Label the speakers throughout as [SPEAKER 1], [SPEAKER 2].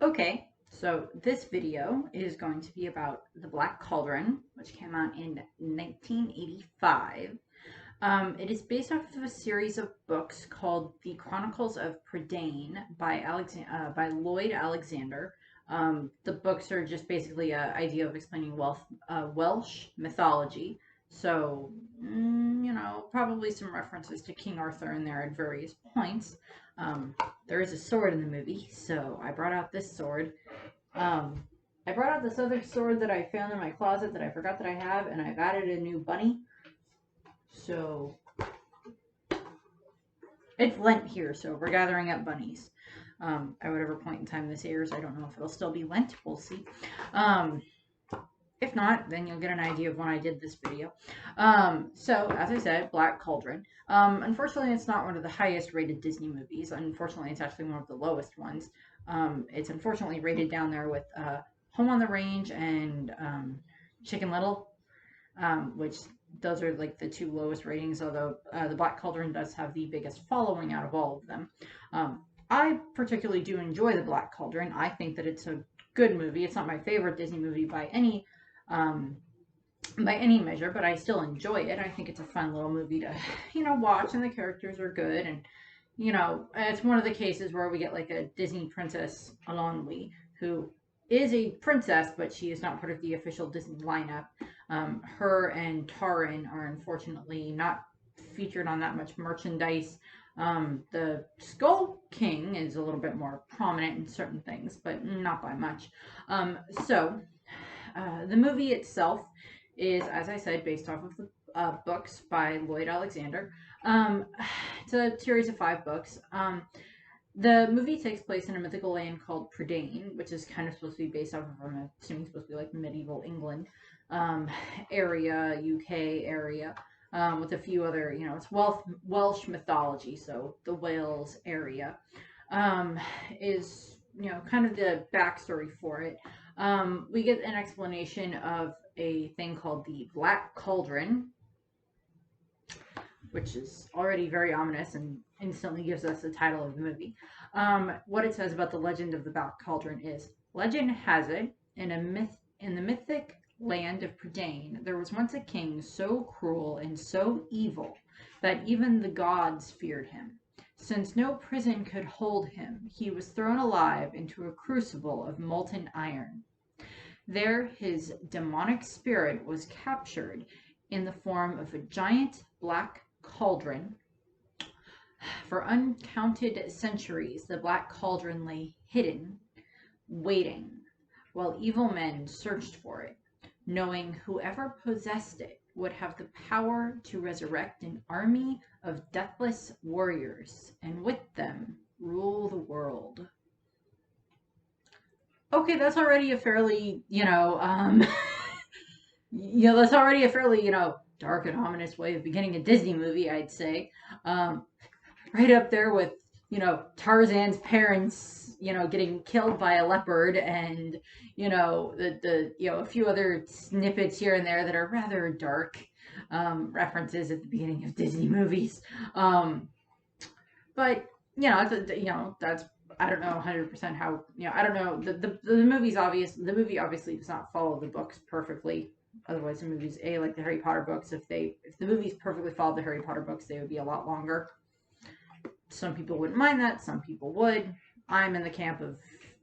[SPEAKER 1] Okay, so this video is going to be about The Black Cauldron, which came out in 1985. It is based off of a series of books called The Chronicles of Prydain by Lloyd Alexander. The books are just basically an idea of explaining Welsh mythology. So, probably some references to King Arthur in there at various points. Um, there is a sword in the movie, so I brought out this sword. Um, I brought out this other sword that I found in my closet that I forgot that I have, and I've added a new bunny. So it's Lent here, so we're gathering up bunnies. At whatever point in time this airs, I don't know if it'll still be Lent. We'll see. Um, if not, then you'll get an idea of when I did this video. So, as I said, Black Cauldron. Unfortunately, it's not one of the highest rated Disney movies. Unfortunately, it's actually one of the lowest ones. It's unfortunately rated down there with Home on the Range and Chicken Little, which those are like the two lowest ratings, although the Black Cauldron does have the biggest following out of all of them. I particularly do enjoy the Black Cauldron. I think that it's a good movie. It's not my favorite Disney movie um, by any measure, but I still enjoy it. I think it's a fun little movie to, watch, and the characters are good. And, it's one of the cases where we get like a Disney princess, Alonwi, who is a princess, but she is not part of the official Disney lineup. Her and Taran are unfortunately not featured on that much merchandise. The Skull King is a little bit more prominent in certain things, but not by much. So, the movie itself is, as I said, based off of the books by Lloyd Alexander. Um, it's a series of 5 books. The movie takes place in a mythical land called Prydain, which is kind of supposed to be based off of, I'm assuming, supposed to be like medieval England area, UK area, with a few other, it's Welsh mythology, so the Wales area is, kind of the backstory for it. We get an explanation of a thing called the Black Cauldron, which is already very ominous and instantly gives us the title of the movie. What it says about the legend of the Black Cauldron is: legend has it, in the mythic land of Prydain, there was once a king so cruel and so evil that even the gods feared him. Since no prison could hold him, he was thrown alive into a crucible of molten iron. There his demonic spirit was captured in the form of a giant black cauldron. For uncounted centuries, the Black Cauldron lay hidden, waiting, while evil men searched for it, knowing whoever possessed it would have the power to resurrect an army of deathless warriors, and with them rule the world. Okay, that's already a fairly, that's already a fairly, dark and ominous way of beginning a Disney movie, I'd say. Um, right up there with, Tarzan's parents, getting killed by a leopard, and, a few other snippets here and there that are rather dark references at the beginning of Disney movies. But, that's, I don't know 100% how, I don't know. The movie's obvious. The movie obviously does not follow the books perfectly. Otherwise, the movies, like the Harry Potter books, if the movies perfectly followed the Harry Potter books, they would be a lot longer. Some people wouldn't mind that. Some people would. I'm in the camp of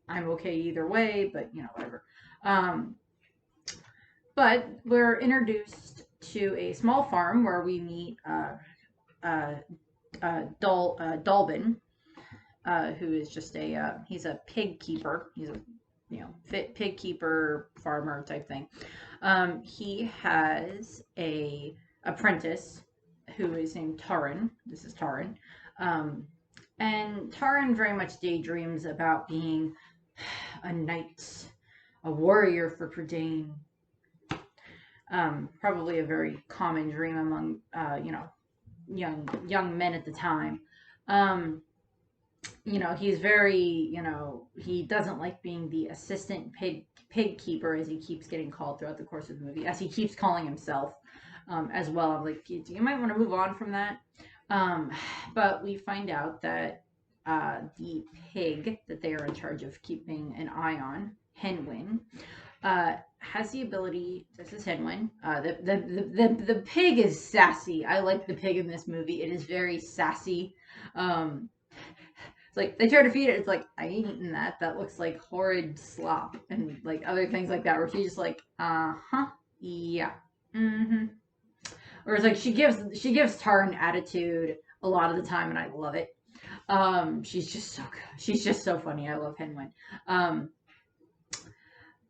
[SPEAKER 1] I'm okay either way, but whatever. But we're introduced to a small farm where we meet Dolbin, who is just he's a pig keeper. He's a fit pig keeper farmer type thing. He has a apprentice who is named Taran. This is Taran. And Taran very much daydreams about being a knight, a warrior for Prydain. Probably a very common dream among young men at the time. He's very, he doesn't like being the assistant pig keeper, as he keeps getting called throughout the course of the movie, as he keeps calling himself as well. I'm like, you might want to move on from that. But we find out that the pig that they are in charge of keeping an eye on, Henwin, has the ability. This is Henwin. The pig is sassy. I like the pig in this movie. It is very sassy. It's like they try to feed it. It's like, I ain't eating that. That looks like horrid slop, and like other things like that. Where she's just like, yeah, Or it's like she gives Taryn attitude a lot of the time, and I love it. She's just so good. She's just so funny. I love Henwin.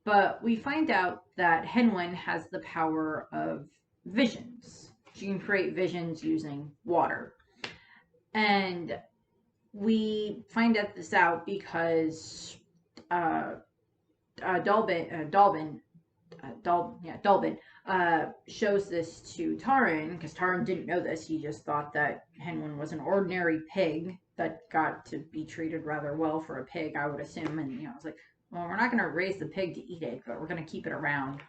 [SPEAKER 1] But we find out that Henwin has the power of visions. She can create visions using water. And we find this out because Dalbin shows this to Taryn, because Taryn didn't know this. He just thought that Henwin was an ordinary pig that got to be treated rather well for a pig, I would assume. And, you know, it's like, well, we're not going to raise the pig to eat it, but we're going to keep it around.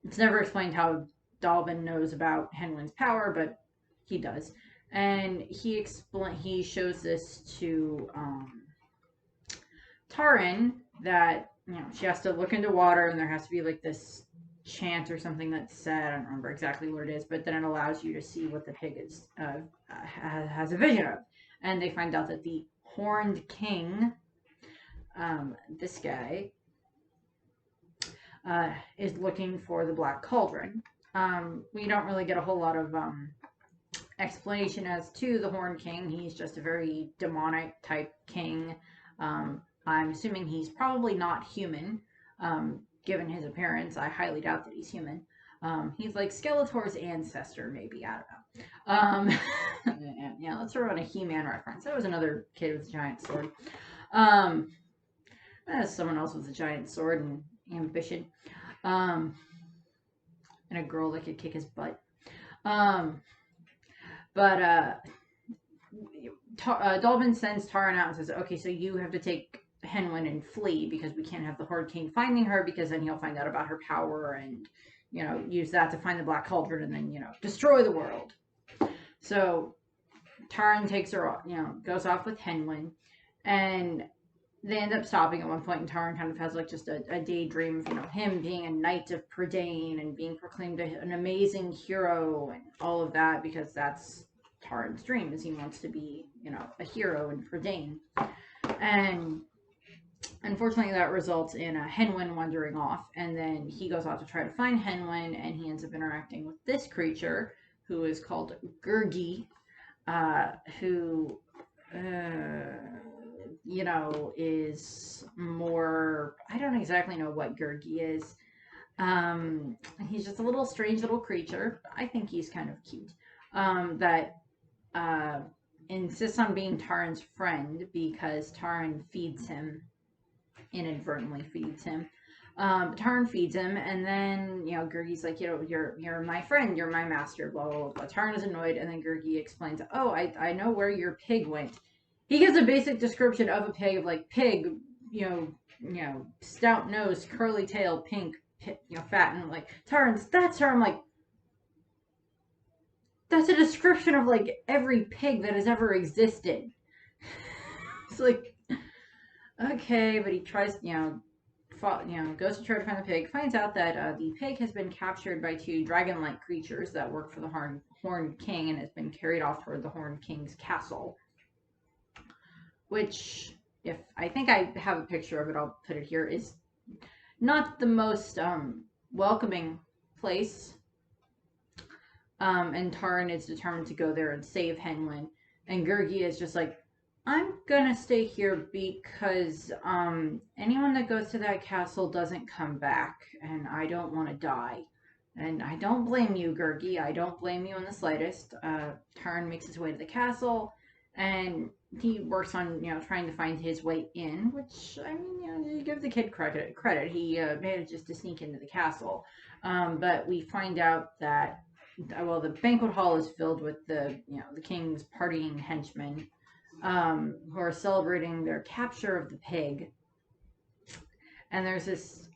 [SPEAKER 1] It's never explained how Dalbin knows about Henwin's power, but he does. And he shows this to Taryn, that, you know, she has to look into water, and there has to be like this chant or something that's said. I don't remember exactly what it is, but then it allows you to see what the pig is has a vision of. And they find out that the Horned King, this guy, is looking for the Black Cauldron. We don't really get a whole lot of explanation as to the Horned King. He's just a very demonic type king. I'm assuming he's probably not human, given his appearance. I highly doubt that he's human. He's like Skeletor's ancestor, maybe. I don't know. Yeah, let's throw in a He-Man reference. That was another kid with a giant sword. Someone else with a giant sword and ambition. And a girl that could kick his butt. Dalbin sends Taryn out and says, okay, so you have to take Henwin and flee, because we can't have the Horde King finding her, because then he'll find out about her power and, you know, use that to find the Black Cauldron and then, you know, destroy the world. So Taryn takes her, you know, goes off with Henwin, and they end up stopping at one point, and Taryn kind of has like just a daydream of, you know, him being a knight of Prydain and being proclaimed an amazing hero and all of that, because that's Taryn's dream, is he wants to be, you know, a hero in Prydain. And unfortunately that results in Henwin wandering off, and then he goes out to try to find Henwin, and he ends up interacting with this creature who is called Gurgi, who you know, is more, I don't exactly know what Gurgi is. He's just a little strange little creature. I think he's kind of cute. That insists on being Taryn's friend, because Taryn feeds him, inadvertently feeds him. Taryn feeds him, and then, you know, Gurgi's like, you know, you're my friend, you're my master, blah, blah, blah. Taryn is annoyed, and then Gurgi explains, oh, I know where your pig went. He gives a basic description of a pig, of like, pig, you know, stout nose, curly tail, pink, you know, fat, and like, that's her. I'm like, that's a description of like every pig that has ever existed. It's like, okay, but he tries, you know, goes to try to find the pig, finds out that the pig has been captured by two dragon-like creatures that work for the Horned King, and has been carried off toward the Horned King's castle. Which, if I think I have a picture of it, I'll put it here, is not the most welcoming place. And Taryn is determined to go there and save Henwin. And Gurgi is just like, I'm gonna stay here because anyone that goes to that castle doesn't come back, and I don't want to die. And I don't blame you, Gurgi. I don't blame you in the slightest. Taryn makes his way to the castle, and he works on, you know, trying to find his way in, which, I mean, you know, you give the kid credit. He manages to sneak into the castle. But we find out that, well, the banquet hall is filled with the king's partying henchmen, who are celebrating their capture of the pig. And there's this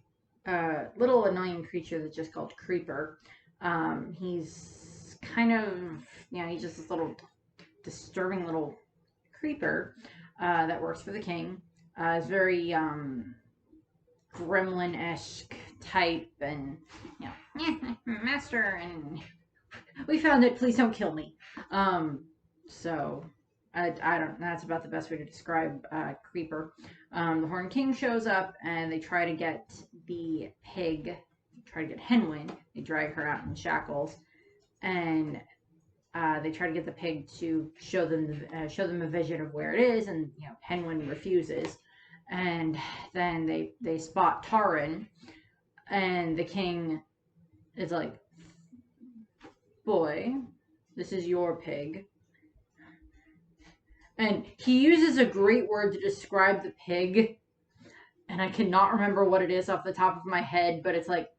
[SPEAKER 1] little annoying creature that's just called Creeper. He's kind of, you know, he's just this little disturbing little creeper that works for the king. Is very gremlin-esque type, and you know, master, and we found it. Please don't kill me. So I don't. That's about the best way to describe creeper. The Horned King shows up, and they try to get the pig. Try to get Henwin. They drag her out in shackles, and they try to get the pig to show them a vision of where it is, and you know, Henwin refuses. And then they spot Taran, and the king is like, "Boy, this is your pig." And he uses a great word to describe the pig, and I cannot remember what it is off the top of my head, but it's like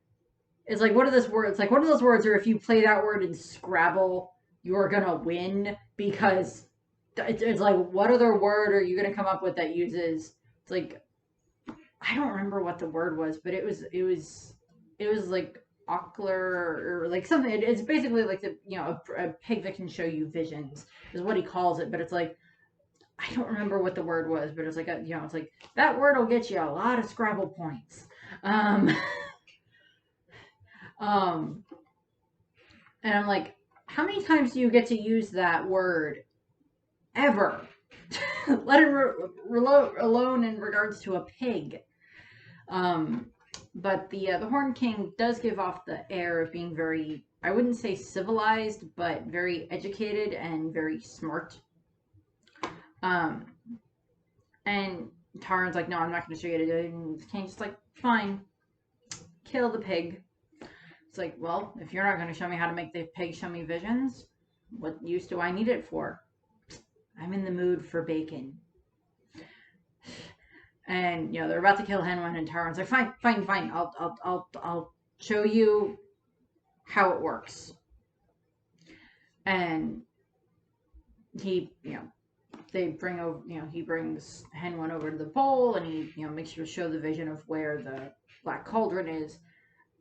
[SPEAKER 1] one of those words. It's like one of those words where if you play that word in Scrabble, you're gonna win, because it's like, what other word are you gonna come up with that uses? It's like, I don't remember what the word was, but it was like ocular, or like something. It's basically like the, you know, a pig that can show you visions is what he calls it. But it's like, I don't remember what the word was, but it's like you know, it's like that word will get you a lot of Scrabble points. And I'm like, how many times do you get to use that word ever? Let it alone in regards to a pig. But the Horned King does give off the air of being very, I wouldn't say civilized, but very educated and very smart. And Taran's like, no, I'm not going to show you how to do it. And the King's just like, fine, kill the pig. It's like, well, if you're not going to show me how to make the pig show me visions, what use do I need it for? I'm in the mood for bacon. And you know, they're about to kill Henwin, and Taran's like, fine. I'll show you how it works. And he, you know, they bring over, you know, he brings Henwin over to the pole, and he, you know, makes sure to show the vision of where the Black Cauldron is.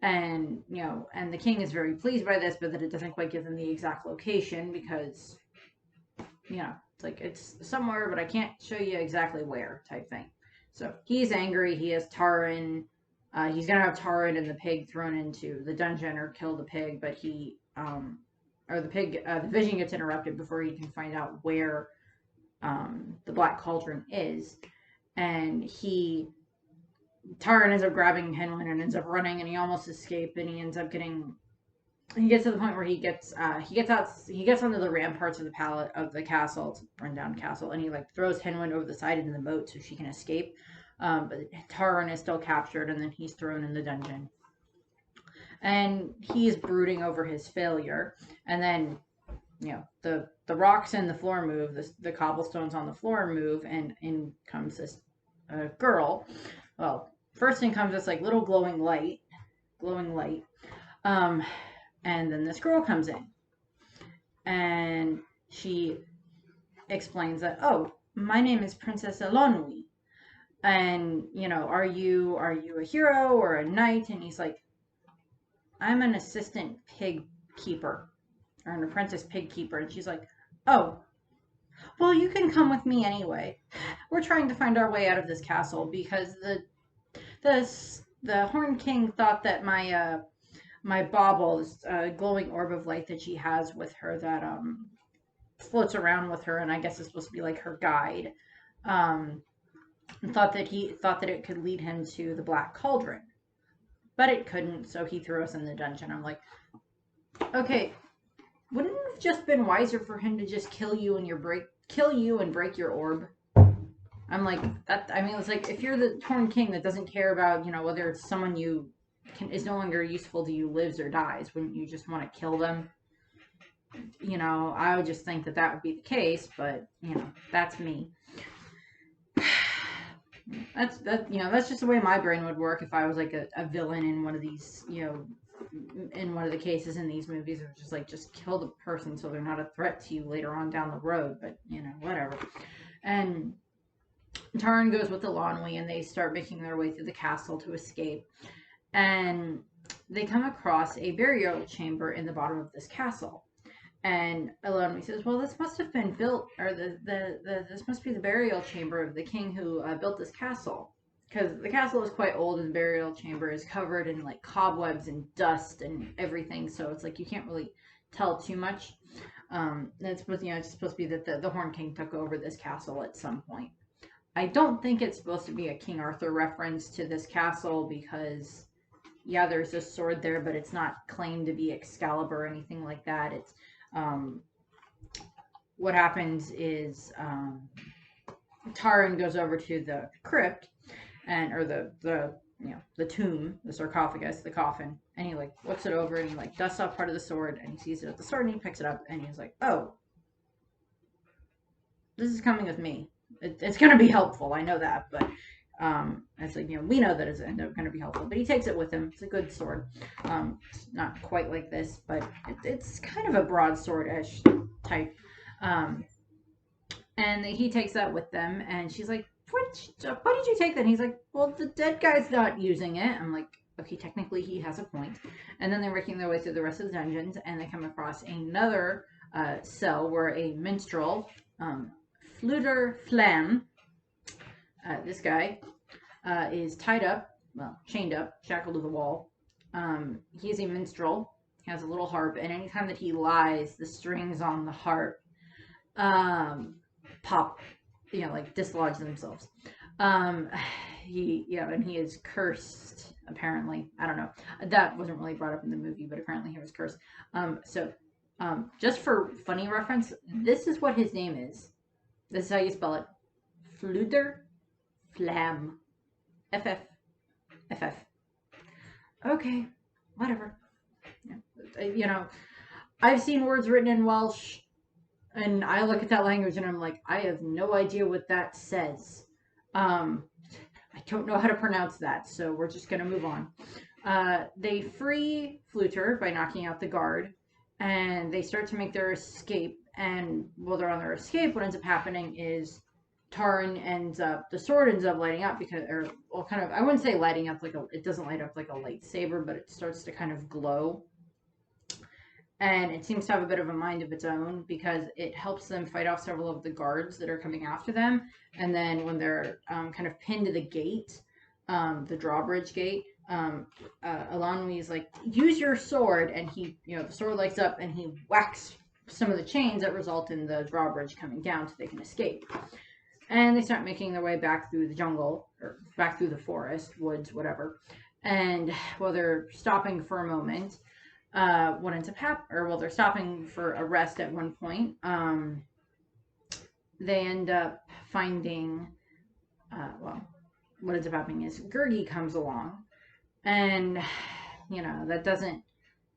[SPEAKER 1] And, you know, and the king is very pleased by this, but that it doesn't quite give them the exact location, because, you know, it's like, it's somewhere, but I can't show you exactly where, type thing. So he's angry. He has Taran. He's gonna have Taran and the pig thrown into the dungeon or kill the pig, but he, or the pig, the vision gets interrupted before he can find out where the Black Cauldron is. And Taran ends up grabbing Henwin and ends up running, and he almost escapes, and he ends up getting, he gets to the point where he gets onto the ramparts of the castle, it's a rundown castle, and he like throws Henwin over the side into the moat so she can escape. But Taran is still captured, and then he's thrown in the dungeon. And he's brooding over his failure. And then, you know, the rocks in the floor move, the cobblestones on the floor move, and in comes this girl. Well, first in comes this like little glowing light. And then this girl comes in, and she explains that, oh, my name is Princess Elonui, and, you know, are you a hero or a knight? And he's like, I'm an assistant pig keeper, or an apprentice pig keeper. And she's like, oh, well, you can come with me anyway. We're trying to find our way out of this castle, because the Horned King thought that my bauble, this glowing orb of light that she has with her that floats around with her, and I guess it's supposed to be like her guide, thought that it could lead him to the Black Cauldron, but it couldn't, so he threw us in the dungeon. I'm like, okay, wouldn't it have just been wiser for him to just kill you and break your orb? I'm like, that, I mean, it's like, if you're the Horned King that doesn't care about, you know, whether it's someone is no longer useful to you, lives or dies, wouldn't you just want to kill them? You know, I would just think that would be the case, but, you know, that's me. That's just the way my brain would work if I was like a villain in one of these, you know, in one of the cases in these movies. It was just like, just kill the person so they're not a threat to you later on down the road, but, you know, whatever. And Taran goes with Elonui, and they start making their way through the castle to escape. And they come across a burial chamber in the bottom of this castle. And Elonwy says, well, this must have been built, or this must be the burial chamber of the king who built this castle. Because the castle is quite old, and the burial chamber is covered in like cobwebs and dust and everything. So it's like you can't really tell too much. It's supposed, it's supposed to be that the Horn King took over this castle at some point. I don't think it's supposed to be a King Arthur reference to this castle because, yeah, there's a sword there, but it's not claimed to be Excalibur or anything like that. It's what happens is Taran goes over to the crypt or the tomb, the sarcophagus, the coffin, and he like looks it over and he like dusts off part of the sword and he sees it at the sword and he picks it up and he's like, oh, this is coming with me. It's going to be helpful. I know that, but it's like, we know that it's going to be helpful, but he takes it with him. It's a good sword. It's not quite like this, but it's kind of a broadsword-ish type. And he takes that with them, and she's like, why did you take that? And he's like, well, the dead guy's not using it. I'm like, okay, technically he has a point. And then they're making their way through the rest of the dungeons, and they come across another cell where a minstrel, Fluter Flam, this guy, is tied up, well, chained up, shackled to the wall. He is a minstrel, he has a little harp, and anytime that he lies, the strings on the harp pop, like dislodge themselves. And he is cursed, apparently. I don't know. That wasn't really brought up in the movie, but apparently he was cursed. Just for funny reference, this is what his name is. This is how you spell it. Fluter Flam. FF. FF. Okay, whatever. I've seen words written in Welsh, and I look at that language and I'm like, I have no idea what that says. I don't know how to pronounce that, so we're just going to move on. They free Fluter by knocking out the guard, and they start to make their escape. And while they're on their escape, what ends up happening is the sword ends up lighting up I wouldn't say lighting up it doesn't light up like a lightsaber, but it starts to kind of glow. And it seems to have a bit of a mind of its own because it helps them fight off several of the guards that are coming after them. And then when they're kind of pinned to the gate, the drawbridge gate, Elonwy's like, use your sword, and he, the sword lights up and he whacks some of the chains that result in the drawbridge coming down so they can escape. And they start making their way back through the jungle, or back through the forest, woods, whatever. And while they're stopping for a moment, what ends up happening, they're stopping for a rest at one point, they end up finding, what ends up happening is Gurgi comes along, and, that doesn't,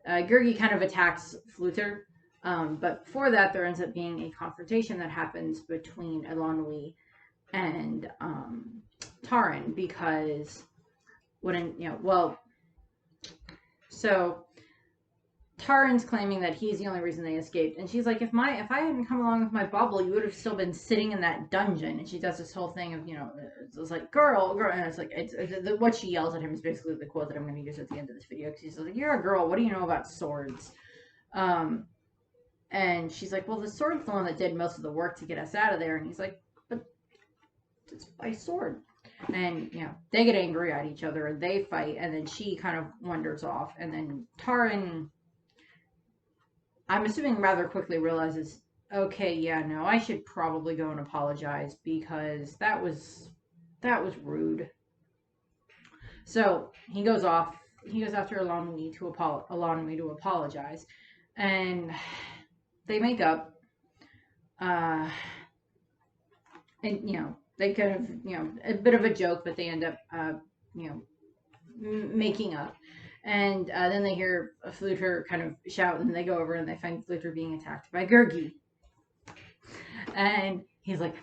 [SPEAKER 1] Gurgi kind of attacks Fluter. But before that, there ends up being a confrontation that happens between Elonwy and Taran because so Taran's claiming that he's the only reason they escaped, and she's like, if I hadn't come along with my bubble, you would have still been sitting in that dungeon. And she does this whole thing of it's like girl, and it's like what she yells at him is basically the quote that I'm going to use at the end of this video, because she's like, you're a girl, what do you know about swords? And she's like, well, the sword's the one that did most of the work to get us out of there. And he's like, but it's my sword. And, they get angry at each other and they fight. And then she kind of wanders off. And then Taran, I'm assuming rather quickly realizes, okay, yeah, no, I should probably go and apologize because that was rude. So he goes off. He goes after Elonwy to apologize. And they make up, and, they kind of, a bit of a joke, but they end up, making up. And then they hear Fluter kind of shout, and they go over and they find Fluter being attacked by Gurgi. And he's like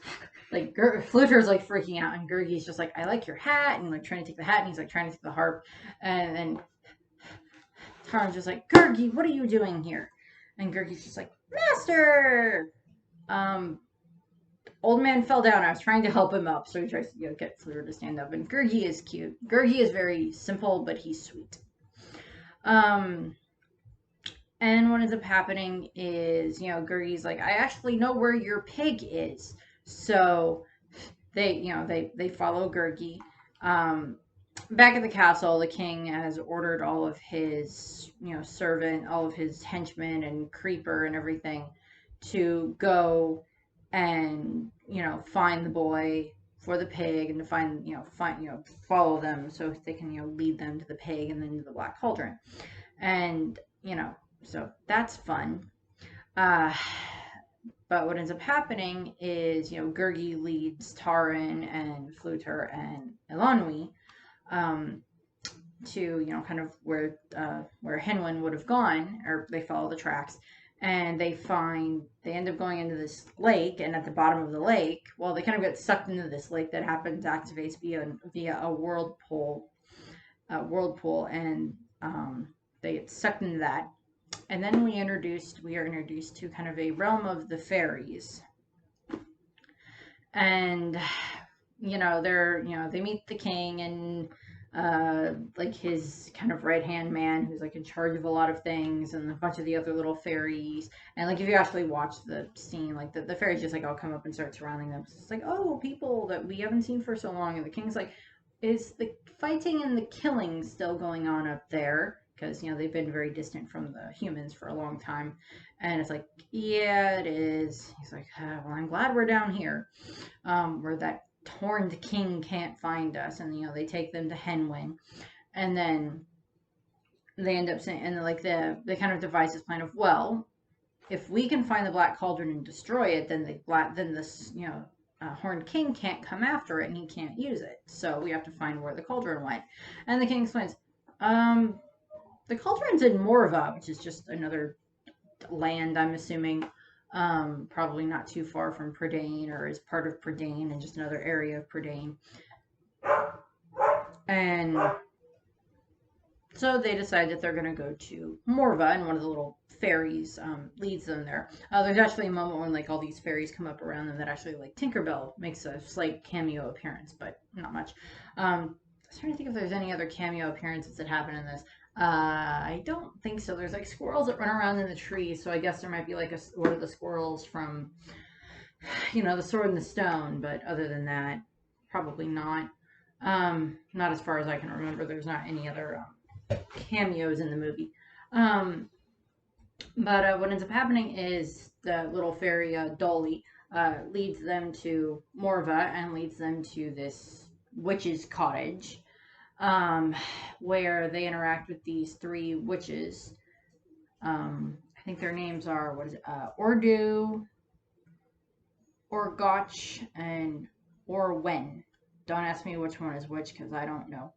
[SPEAKER 1] Fluter's like freaking out, and Gurgi's just like, I like your hat, and like trying to take the hat, and he's like trying to take the harp. And then Taran's just like, Gurgi, what are you doing here? And Gurgi's just like, Master! Old man fell down. I was trying to help him up, so he tries to get Fluter to stand up. And Gurgi is cute. Gurgi is very simple, but he's sweet. And what ends up happening is, Gurgi's like, I actually know where your pig is. So they follow Gurgi. Back at the castle, the king has ordered all of his, all of his henchmen and creeper and everything to go and, find the boy for the pig and to follow them so they can, lead them to the pig and then to the Black Cauldron. And, so that's fun. Uh, but what ends up happening is, Gurgi leads Taran and Fluter and Elanwi to, kind of where Henwin would have gone, or they follow the tracks, and they end up going into this lake, and at the bottom of the lake, well, they kind of get sucked into this lake that activates via a whirlpool, and they get sucked into that. And then we are introduced to kind of a realm of the fairies. And, they meet the king and, like his kind of right-hand man who's like in charge of a lot of things and a bunch of the other little fairies. And like, if you actually watch the scene, like the fairies just like all come up and start surrounding them. So it's like, oh, people that we haven't seen for so long. And the king's like, is the fighting and the killing still going on up there? Because, they've been very distant from the humans for a long time. And it's like, yeah, it is. He's like, well, I'm glad we're down here, where that horned king can't find us. And, they take them to Henwin. And then they end up saying, and like they kind of devise this plan of, well, if we can find the Black Cauldron and destroy it, then this, Horned King can't come after it and he can't use it. So we have to find where the cauldron went. And the king explains, the cauldron's in Morva, which is just another land, I'm assuming. Probably not too far from Prydain, or is part of Prydain and just another area of Prydain. And so they decide that they're going to go to Morva, and one of the little fairies leads them there. There's actually a moment when like all these fairies come up around them that actually like Tinkerbell makes a slight cameo appearance, but not much. I was trying to think if there's any other cameo appearances that happen in this. I don't think so. There's like squirrels that run around in the trees, so I guess there might be like one of the squirrels from, The Sword and the Stone, but other than that, probably not. Not as far as I can remember. There's not any other cameos in the movie. But what ends up happening is the little fairy Dolly leads them to Morva and leads them to this witch's cottage, where they interact with these three witches. I think their names are, Ordu, Orgoch, and Orwen. Don't ask me which one is which, because I don't know.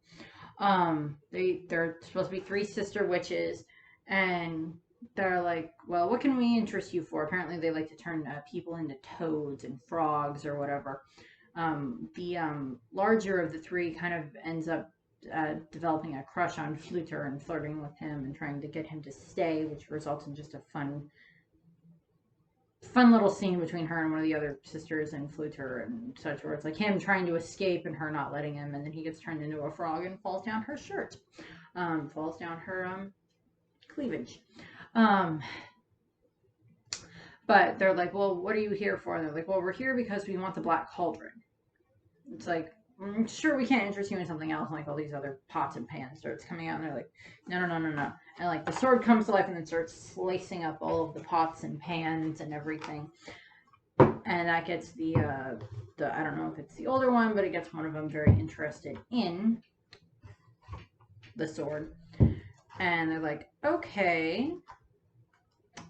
[SPEAKER 1] They're supposed to be three sister witches, and they're like, well, what can we interest you for? Apparently they like to turn people into toads and frogs or whatever. The larger of the three kind of ends up developing a crush on Fluter and flirting with him and trying to get him to stay, which results in just a fun little scene between her and one of the other sisters and Fluter and such, where it's like him trying to escape and her not letting him, and then he gets turned into a frog and falls down her shirt, falls down her cleavage. But they're like, well, what are you here for? And they're like, well, we're here because we want the Black Cauldron. It's like, sure, we can't interest you in something else. And like all these other pots and pans starts coming out, and they're like, no. And like the sword comes to life and then starts slicing up all of the pots and pans and everything. And that gets the I don't know if it's the older one, but it gets one of them very interested in the sword. And they're like, okay,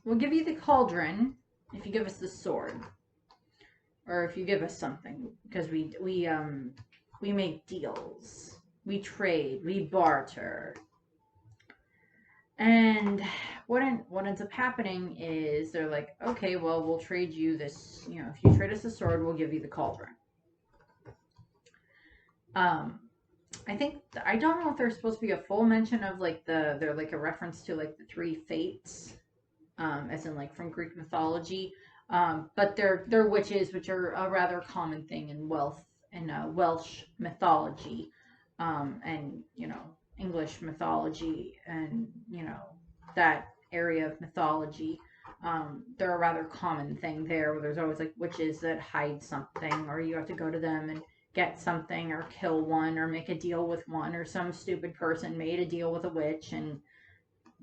[SPEAKER 1] we'll give you the cauldron if you give us the sword, or if you give us something, because we make deals, we trade, we barter. And what ends up happening is they're like, okay, well, we'll trade you this, if you trade us the sword, we'll give you the cauldron. I think, I don't know if there's supposed to be a full mention of like they're like a reference to like the three fates, as in like from Greek mythology. But they're witches, which are a rather common thing in Welsh mythology, and English mythology, and that area of mythology, they're a rather common thing there, where there's always like witches that hide something, or you have to go to them and get something, or kill one, or make a deal with one, or some stupid person made a deal with a witch, and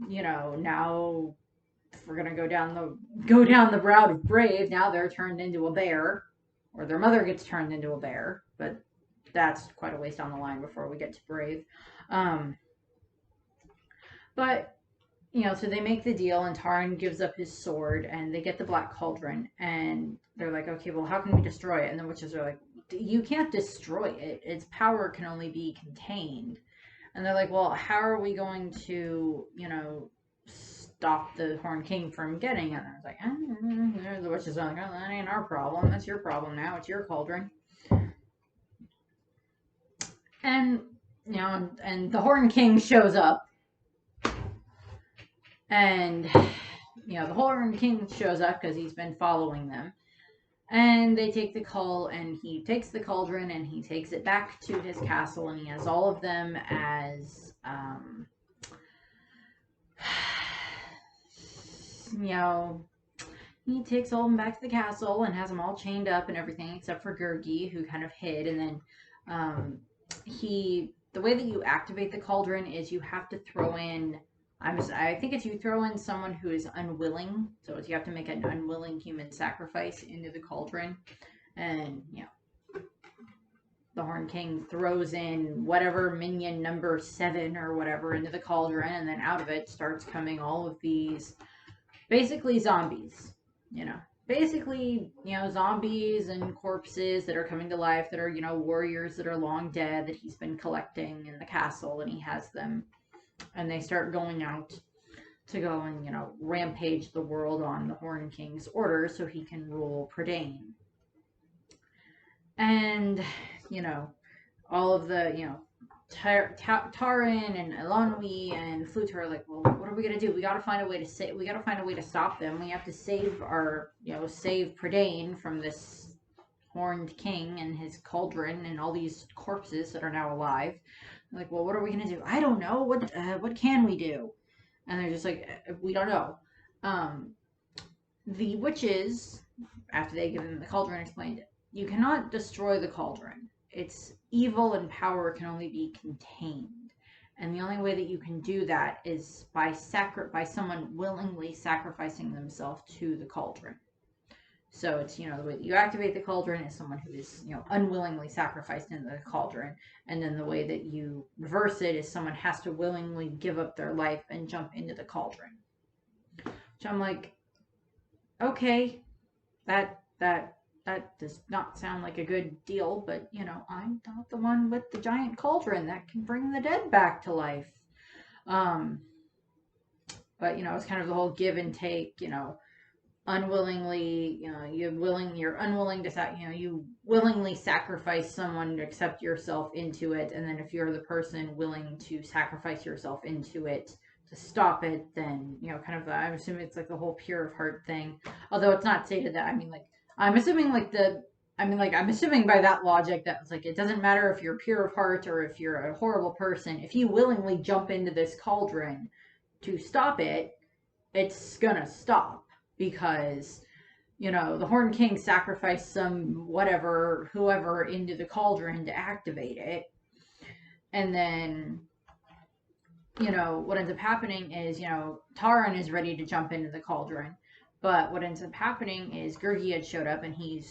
[SPEAKER 1] now if we're gonna go down the route of Brave, now they're turned into a bear, or their mother gets turned into a bear, but that's quite a ways down the line before we get to Brave. But so they make the deal, and Taran gives up his sword, and they get the Black Cauldron, and they're like, okay, well, how can we destroy it? And the witches are like, you can't destroy it. Its power can only be contained. And they're like, well, how are we going to, stop the Horned King from getting it? And I was like, the witches are like, oh, that ain't our problem. That's your problem now. It's your cauldron. And, and the Horned King shows up. And, the Horned King shows up because he's been following them. And they take the call, and he takes the cauldron, and he takes it back to his castle, and he has all of them as, he takes all of them back to the castle and has them all chained up and everything, except for Gurgi, who kind of hid. And then the way that you activate the cauldron is you have to throw in, I think it's you throw in someone who is unwilling. So it's you have to make an unwilling human sacrifice into the cauldron. And, the Horned King throws in whatever minion number 7 or whatever into the cauldron, and then out of it starts coming all of these, basically zombies, zombies and corpses that are coming to life, that are, warriors that are long dead, that he's been collecting in the castle, and he has them. And they start going out to go and, rampage the world on the Horned King's orders so he can rule Prydain. And, all of the, Taran and Elanwi and Fluter are like, well, what are we gonna do? We gotta find a way to stop them. We have to save save Prydain from this Horned King and his cauldron and all these corpses that are now alive. Like, well, what are we gonna do? I don't know. What can we do? And they're just like, we don't know. The witches, after they give them the cauldron, explained it. You cannot destroy the cauldron. Its evil and power can only be contained. And the only way that you can do that is by someone willingly sacrificing themselves to the cauldron. So it's, the way that you activate the cauldron is someone who is, unwillingly sacrificed into the cauldron. And then the way that you reverse it is someone has to willingly give up their life and jump into the cauldron. So I'm like, okay, that does not sound like a good deal, but, I'm not the one with the giant cauldron that can bring the dead back to life. But, it's kind of the whole give and take, unwillingly, you're unwilling to, you willingly sacrifice someone to accept yourself into it, and then if you're the person willing to sacrifice yourself into it to stop it, then, kind of, I'm assuming it's like the whole pure of heart thing, although it's not stated that. I'm assuming I'm assuming by that logic that it's like, it doesn't matter if you're pure of heart or if you're a horrible person, if you willingly jump into this cauldron to stop it, it's gonna stop. Because, the Horned King sacrificed whoever into the cauldron to activate it. And then, what ends up happening is, Taran is ready to jump into the cauldron. But what ends up happening is Gurgi had showed up and he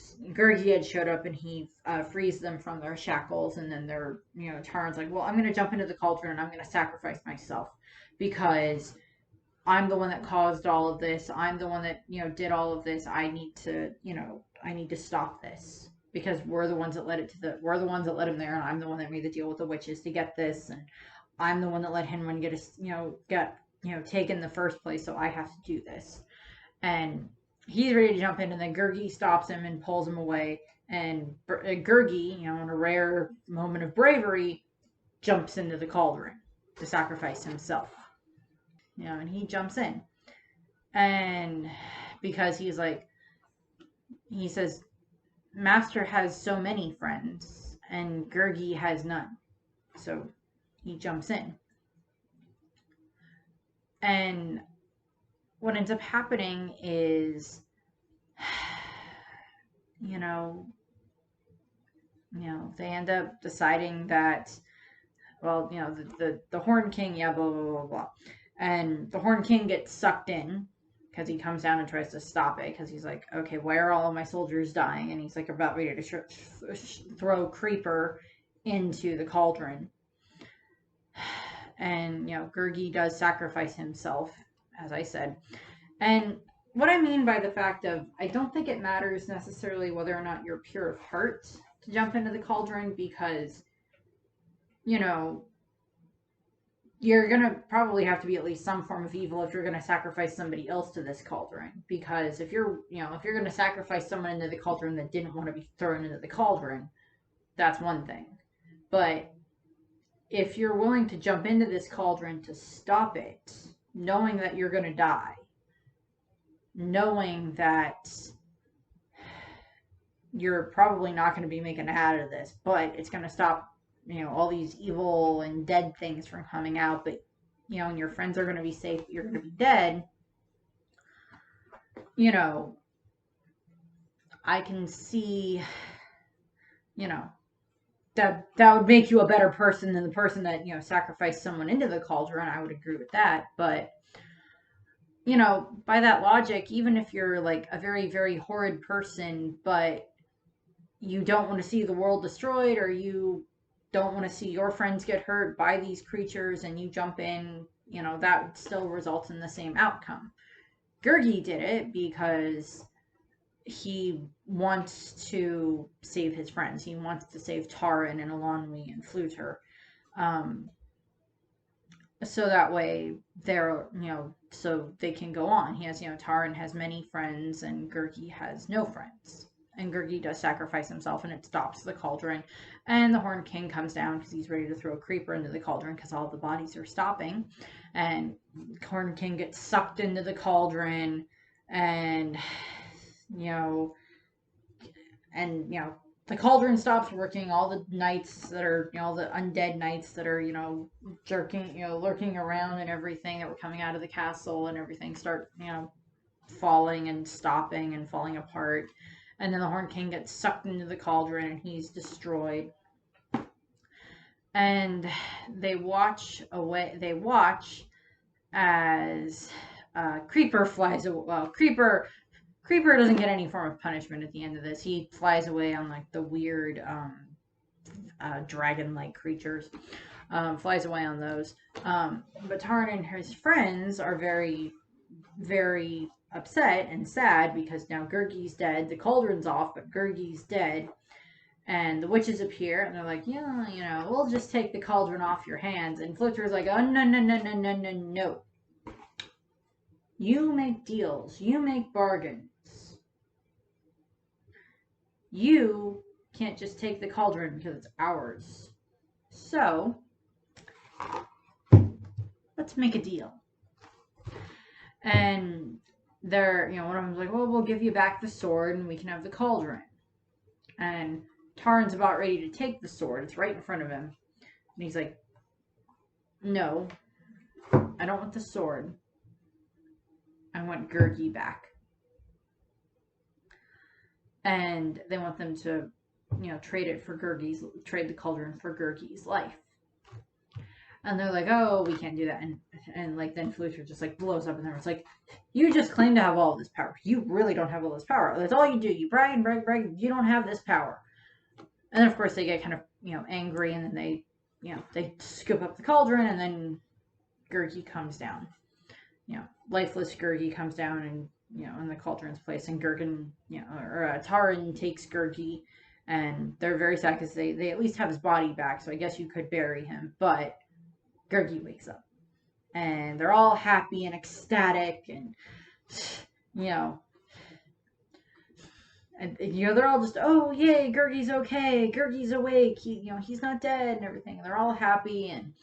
[SPEAKER 1] frees them from their shackles. And then Taran's like, well, I'm going to jump into the cauldron and I'm going to sacrifice myself because I'm the one that caused all of this. I'm the one that, did all of this. I need to stop this because we're the ones that let him there. And I'm the one that made the deal with the witches to get this. And I'm the one that let Hinman get taken in the first place. So I have to do this. And he's ready to jump in, and then Gurgi stops him and pulls him away. And Gurgi, in a rare moment of bravery, jumps into the cauldron to sacrifice himself. And he jumps in. And because he says, Master has so many friends, and Gurgi has none. So he jumps in. And what ends up happening is, you know, they end up deciding that, well, the Horn King, yeah, blah, blah, blah, blah. And the Horn King gets sucked in because he comes down and tries to stop it because he's like, okay, why are all of my soldiers dying? And he's like about ready to throw Creeper into the cauldron. And, Gurgi does sacrifice himself, as I said. And what I mean by the fact of, I don't think it matters necessarily whether or not you're pure of heart to jump into the cauldron, because, you're going to probably have to be at least some form of evil if you're going to sacrifice somebody else to this cauldron. Because if you're going to sacrifice someone into the cauldron that didn't want to be thrown into the cauldron, that's one thing. But if you're willing to jump into this cauldron to stop it, knowing that you're going to die, knowing that you're probably not going to be making it out of this, but it's going to stop, all these evil and dead things from coming out, but, and your friends are going to be safe, you're going to be dead, I can see, that would make you a better person than the person that, sacrificed someone into the cauldron. I would agree with that. But, by that logic, even if you're like a very, very horrid person, but you don't want to see the world destroyed, or you don't want to see your friends get hurt by these creatures, and you jump in, that still results in the same outcome. Gurgi did it because he wants to save his friends. He wants to save Taran and Elanwi and Fluter. So that way they're, so they can go on. He has, Taran has many friends and Gurgi has no friends. And Gurgi does sacrifice himself, and it stops the cauldron. And the Horn King comes down because he's ready to throw a Creeper into the cauldron because all the bodies are stopping. And Horn King gets sucked into the cauldron, and the the cauldron stops working. All the knights that are, all the undead knights that are, lurking around and everything that were coming out of the castle and everything start, falling and stopping and falling apart. And then the Horn King gets sucked into the cauldron and he's destroyed. And they watch as Creeper flies away. Well, Creeper doesn't get any form of punishment at the end of this. He flies away on like the weird dragon-like creatures. Flies away on those. But Taran and his friends are very, very upset and sad because now Gurgi's dead. The cauldron's off, but Gurgi's dead. And the witches appear, and they're like, yeah, we'll just take the cauldron off your hands. And Fluter's like, oh, no, no, no, no, no, no, no. You make deals. You make bargains. You can't just take the cauldron because it's ours. So, let's make a deal. And they're, one of them's like, well, we'll give you back the sword and we can have the cauldron. And Taran's about ready to take the sword. It's right in front of him. And he's like, no, I don't want the sword. I want Gurgi back. And they want them to, trade the cauldron for Gurgi's life. And they're like, oh, we can't do that. And like, then Fluter just like blows up, and it's like, you just claim to have all this power. You really don't have all this power. That's all you do. You brag and brag, brag. You don't have this power. And then of course they get kind of, angry, and then they, they scoop up the cauldron, and then Gurgi comes down. Lifeless Gurgi comes down and, in the cauldron's place, and Taran takes Gurgi, and they're very sad because they at least have his body back, so I guess you could bury him, but Gurgi wakes up, and they're all happy and ecstatic, and, and they're all just, oh, yay, Gurgi's okay, Gurgi's awake, he's not dead, and everything, and they're all happy, and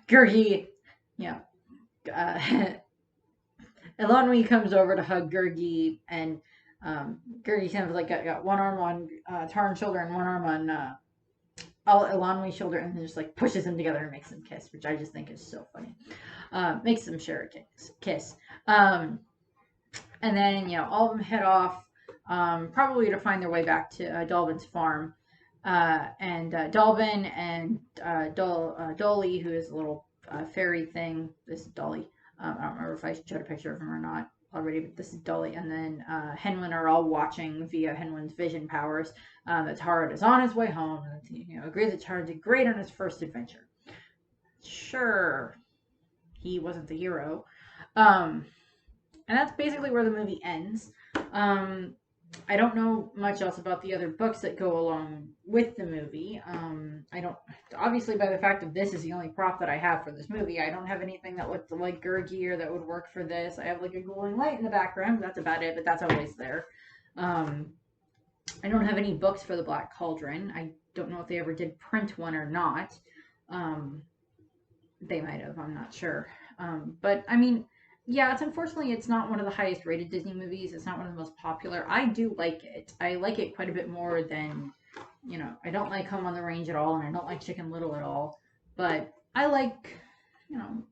[SPEAKER 1] Gurgi, Elanwi comes over to hug Gurgi, and Gurgi kind of like got one arm on Taran's shoulder and one arm on Elanwee's shoulder and then just like pushes them together and makes them kiss, which I just think is so funny. Makes them share a kiss. And then, you know, all of them head off, probably to find their way back to Dolben's farm. Dolben and Dolly, who is a little fairy thing. This is Dolly. I don't remember if I showed a picture of him or not already, but this is Dolly. And then Henwin are all watching via Henwin's vision powers that Tara is on his way home. And, you know, agree that Tara did great on his first adventure. Sure, he wasn't the hero. And that's basically where the movie ends. I don't know much else about the other books that go along with the movie. I don't, obviously by the fact that this is the only prop that I have for this movie, I don't have anything that looked like Gurgi or that would work for this. I have like a glowing light in the background. That's about it, but that's always there. I don't have any books for the Black Cauldron. I don't know if they ever did print one or not. They might have, I'm not sure. But I mean, yeah, unfortunately, it's not one of the highest rated Disney movies. It's not one of the most popular. I do like it. I like it quite a bit more than, you know, I don't like Home on the Range at all, and I don't like Chicken Little at all. But I like, you know,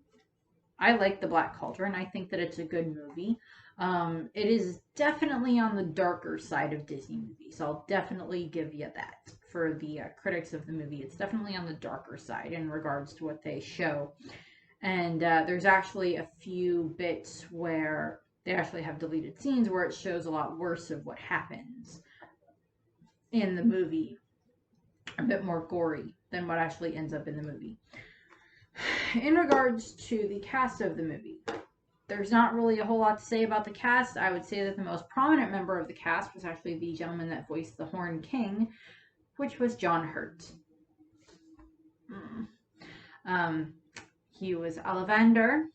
[SPEAKER 1] I like The Black Cauldron. I think that it's a good movie. It is definitely on the darker side of Disney movies. I'll definitely give you that. For the critics of the movie, it's definitely on the darker side in regards to what they show. And there's actually a few bits where they actually have deleted scenes where it shows a lot worse of what happens in the movie. A bit more gory than what actually ends up in the movie. In regards to the cast of the movie, there's not really a whole lot to say about the cast. I would say that the most prominent member of the cast was actually the gentleman that voiced the Horn King, which was John Hurt. He was Ollivander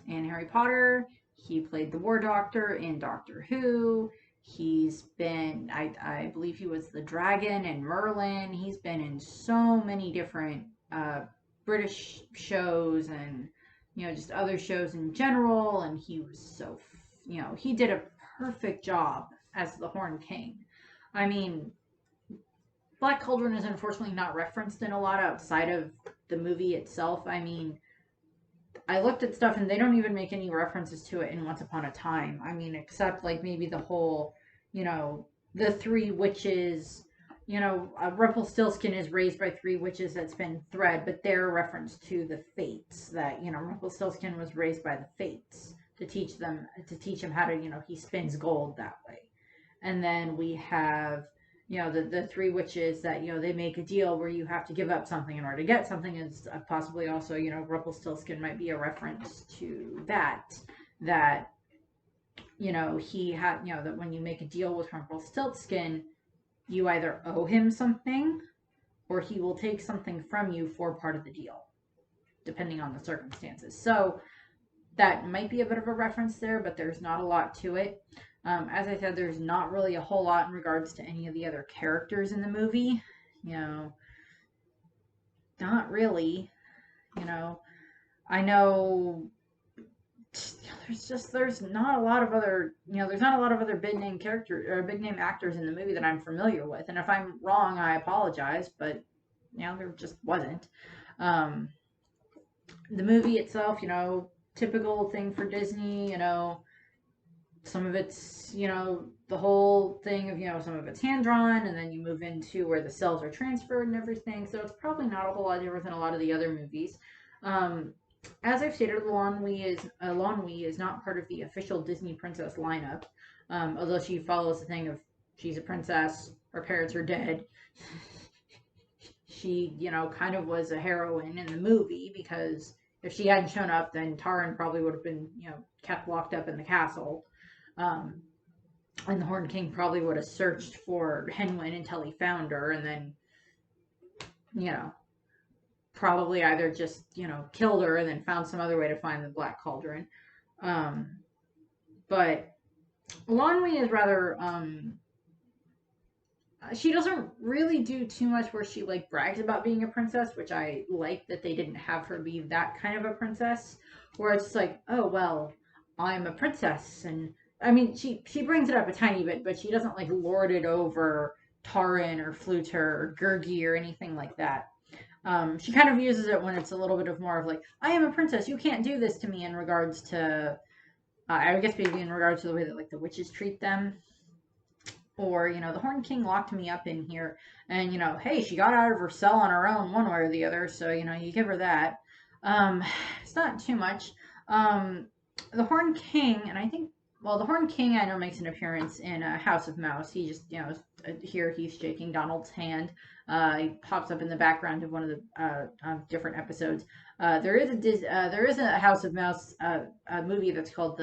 [SPEAKER 1] in Harry Potter. He played the War Doctor in Doctor Who. He's been, I believe he was the dragon in Merlin. He's been in so many different British shows and, you know, just other shows in general. And he was so, you know, he did a perfect job as the Horn King. I mean, Black Cauldron is unfortunately not referenced in a lot outside of the movie itself. I mean, I looked at stuff and they don't even make any references to it in Once Upon a Time. I mean, except like maybe the whole, you know, the three witches, you know, Rumpelstiltskin is raised by three witches that's been thread, but they're a reference to the fates that, you know, Rumpelstiltskin was raised by the fates to teach him how to, you know, he spins gold that way. And then we have, you know, the three witches that, you know, they make a deal where you have to give up something in order to get something. Is possibly also, you know, Rumpelstiltskin might be a reference to that, you know, he had, you know, that when you make a deal with Rumpelstiltskin, you either owe him something or he will take something from you for part of the deal, depending on the circumstances. So that might be a bit of a reference there, but there's not a lot to it. As I said, there's not really a whole lot in regards to any of the other characters in the movie. You know, not really. You know, I know there's not a lot of other, you know, there's not a lot of other big name characters or big name actors in the movie that I'm familiar with. And if I'm wrong, I apologize, but you know, there just wasn't. The movie itself, you know, typical thing for Disney, you know, some of it's, you know, the whole thing of, you know, some of it's hand-drawn, and then you move into where the cells are transferred and everything, so it's probably not a whole lot different than a lot of the other movies. As I've stated, Elanwee is not part of the official Disney princess lineup, although she follows the thing of she's a princess, her parents are dead. She, you know, kind of was a heroine in the movie, because if she hadn't shown up, then Taran probably would have been, you know, kept locked up in the castle. And the Horn King probably would have searched for Henwin until he found her, and then, you know, probably either just, you know, killed her and then found some other way to find the Black Cauldron. But Elanwee is rather, she doesn't really do too much where she, like, brags about being a princess, which I like that they didn't have her be that kind of a princess, where it's like, oh, well, I'm a princess, and I mean, she brings it up a tiny bit, but she doesn't, like, lord it over Taran or Fluter or Gurgi or anything like that. She kind of uses it when it's a little bit of more of like, I am a princess, you can't do this to me, in regards to, I would guess maybe in regards to the way that like the witches treat them. Or, the Horn King locked me up in here, and, hey, she got out of her cell on her own one way or the other, so, you give her that. Um, it's not too much. Um, the Horn King, and I think, well, the Horn King I know makes an appearance in House of Mouse. He just, here he's shaking Donald's hand. He pops up in the background of one of the different episodes. There is a House of Mouse a movie that's called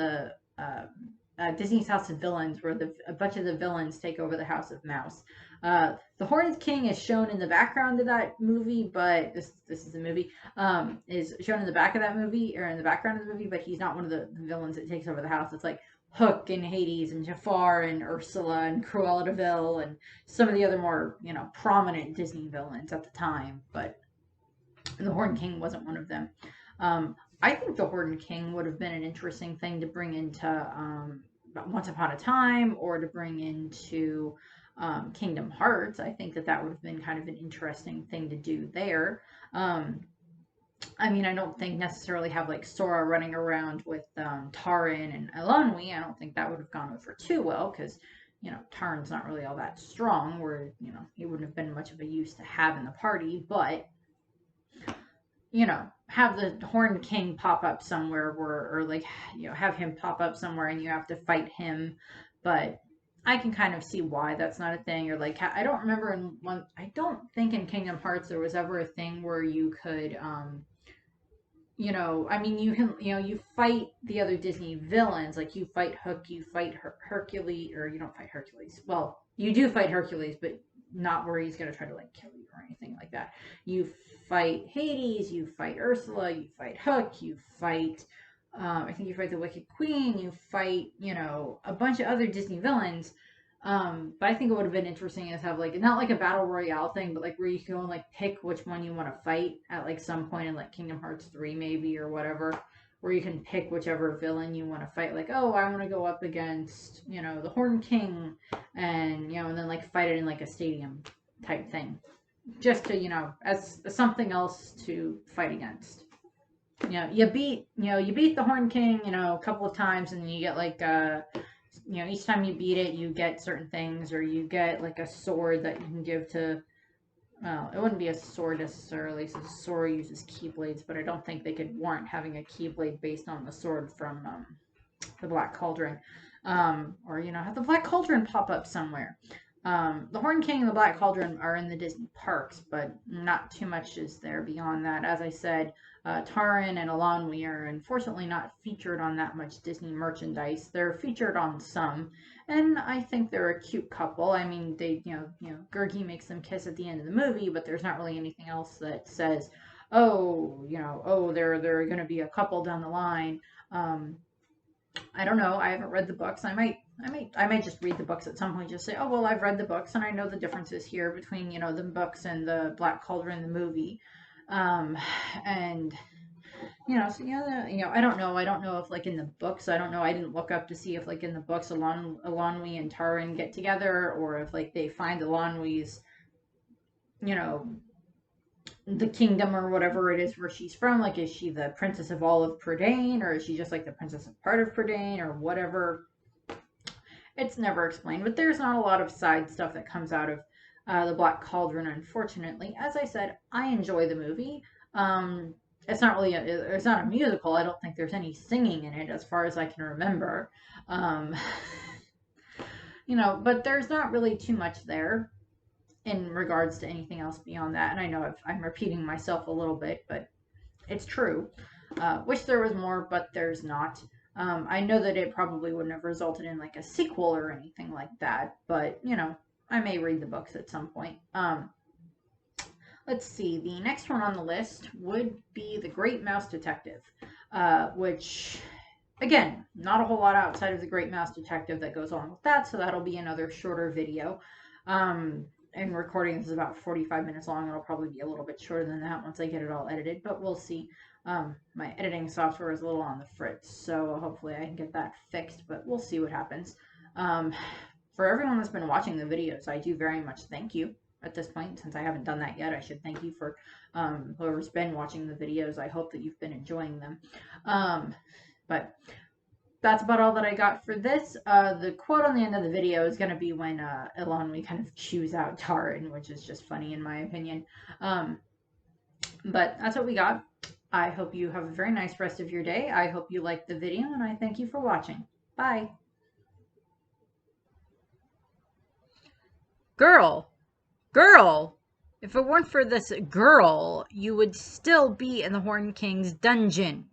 [SPEAKER 1] Disney's House of Villains, where a bunch of the villains take over the House of Mouse. The Horned King is shown in the background of that movie, but this is a movie, is shown in the back of that movie, or in the background of the movie, but he's not one of the villains that takes over the house. It's like Hook and Hades and Jafar and Ursula and Cruella de Vil and some of the other more, prominent Disney villains at the time, but the Horned King wasn't one of them. I think the Horned King would have been an interesting thing to bring into Once Upon a Time, or to bring into Kingdom Hearts. I think that would have been kind of an interesting thing to do there. I mean, I don't think necessarily have like Sora running around with Taran and Elanwi. I don't think that would have gone over too well, because Taran's not really all that strong, where he wouldn't have been much of a use to have in the party. But have the Horned King pop up somewhere, or like, have him pop up somewhere and you have to fight him. But I can kind of see why that's not a thing. Or like, I don't remember I don't think in Kingdom Hearts there was ever a thing where you could, I mean, you can, you fight the other Disney villains, like you fight Hook, you fight Hercules, or you don't fight Hercules. Well, you do fight Hercules, but not where he's going to try to like kill you or anything like that. You fight Hades, you fight Ursula, you fight Hook, you fight, I think you fight the Wicked Queen, you fight, a bunch of other Disney villains. But I think it would have been interesting to have like, not like a battle royale thing, but like where you can go and like pick which one you want to fight at like some point in like Kingdom Hearts 3 maybe, or whatever, where you can pick whichever villain you want to fight. Like, oh, I want to go up against, the Horned King, and, and then like fight it in like a stadium type thing, just to, as something else to fight against. You beat the Horned King, a couple of times, and then you get like, each time you beat it, you get certain things, or you get like a sword that you can give to, well, it wouldn't be a sword necessarily, since Sora uses Keyblades, but I don't think they could warrant having a Keyblade based on the sword from the Black Cauldron. Or, have the Black Cauldron pop up somewhere. The Horned King and the Black Cauldron are in the Disney parks, but not too much is there beyond that. As I said, Taran and Elanwi are unfortunately not featured on that much Disney merchandise. They're featured on some, and I think they're a cute couple. I mean, they, Gurgi makes them kiss at the end of the movie, but there's not really anything else that says, oh, they're going to be a couple down the line. I don't know. I haven't read the books. I might just read the books at some point. Just say, oh well, I've read the books and I know the differences here between the books and the Black Cauldron, the movie, and so I don't know. I don't know if like in the books. I don't know. I didn't look up to see if like in the books Elanwi and Taran get together, or if like they find Elanwi's, the kingdom or whatever it is where she's from. Like, is she the princess of all of Prydain, or is she just like the princess of part of Prydain, or whatever? It's never explained, but there's not a lot of side stuff that comes out of the Black Cauldron, unfortunately. As I said, I enjoy the movie. It's not really it's not a musical. I don't think there's any singing in it as far as I can remember. But there's not really too much there in regards to anything else beyond that. And I know I'm repeating myself a little bit, but it's true. Wish there was more, but there's not. I know that it probably wouldn't have resulted in like a sequel or anything like that, but I may read the books at some point. Let's see, the next one on the list would be The Great Mouse Detective, which, again, not a whole lot outside of The Great Mouse Detective that goes on with that, so that'll be another shorter video. And recording this is about 45 minutes long. It'll probably be a little bit shorter than that once I get it all edited, but we'll see. My editing software is a little on the fritz, so hopefully I can get that fixed, but we'll see what happens. for everyone that's been watching the videos, I do very much thank you at this point. Since I haven't done that yet, I should thank you for whoever's been watching the videos. I hope that you've been enjoying them. But that's about all that I got for this. The quote on the end of the video is going to be when Elanwy kind of chews out Taran, which is just funny in my opinion. But that's what we got. I hope you have a very nice rest of your day. I hope you liked the video, and I thank you for watching. Bye. Girl, if it weren't for this girl, you would still be in the Horn King's dungeon.